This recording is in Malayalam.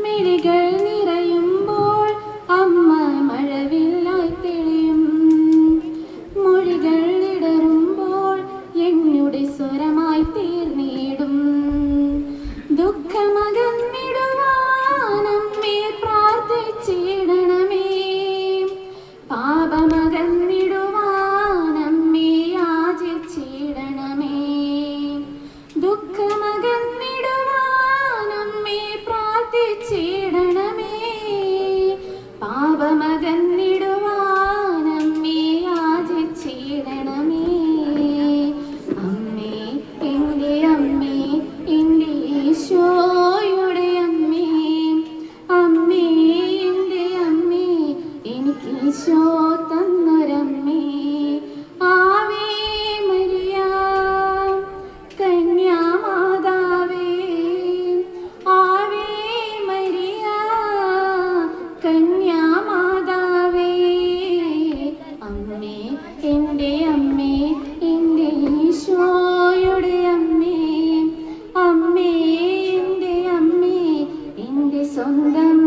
മിഴികൾ നിറയുമ്പോൾ അമ്മ മഴവില്ലായി തെളിയും. മൊഴികൾ ഇടറുമ്പോൾ എന്നുടെ സ്വരമായി തീർന്നിടും. ദുഃഖമകന്നിടുവാനമ്മേ പ്രാർത്ഥിച്ചിടണമേ. പാപമകന്നിടുവാനമ്മേ യാചിച്ചിടണമേ. ദുഃഖമകന്നിടുവാനമ്മേ പ്രാർത്ഥിച്ചിടണമേ. പാപമകന്നിടുവാനമ്മേ യാചിച്ചിടണമേ. അമ്മേ, എൻ്റെ അമ്മേ, എൻ്റെ ഈശോയുടെ അമ്മേ, അമ്മേ, എൻ്റെ അമ്മേ, എനിക്ക് ഈശോ തന്നൊരമ്മേ. ആവേ മരിയ കന്യാമാതാവേ, ആവേ മരിയ കന്യാമാതാവേ. അമ്മേ, എൻ്റെ അമ്മേ, എൻ്റെ ഈശോയുടെ അമ്മേ, അമ്മേ, എൻ്റെ അമ്മേ, എൻ്റെ സ്വന്തം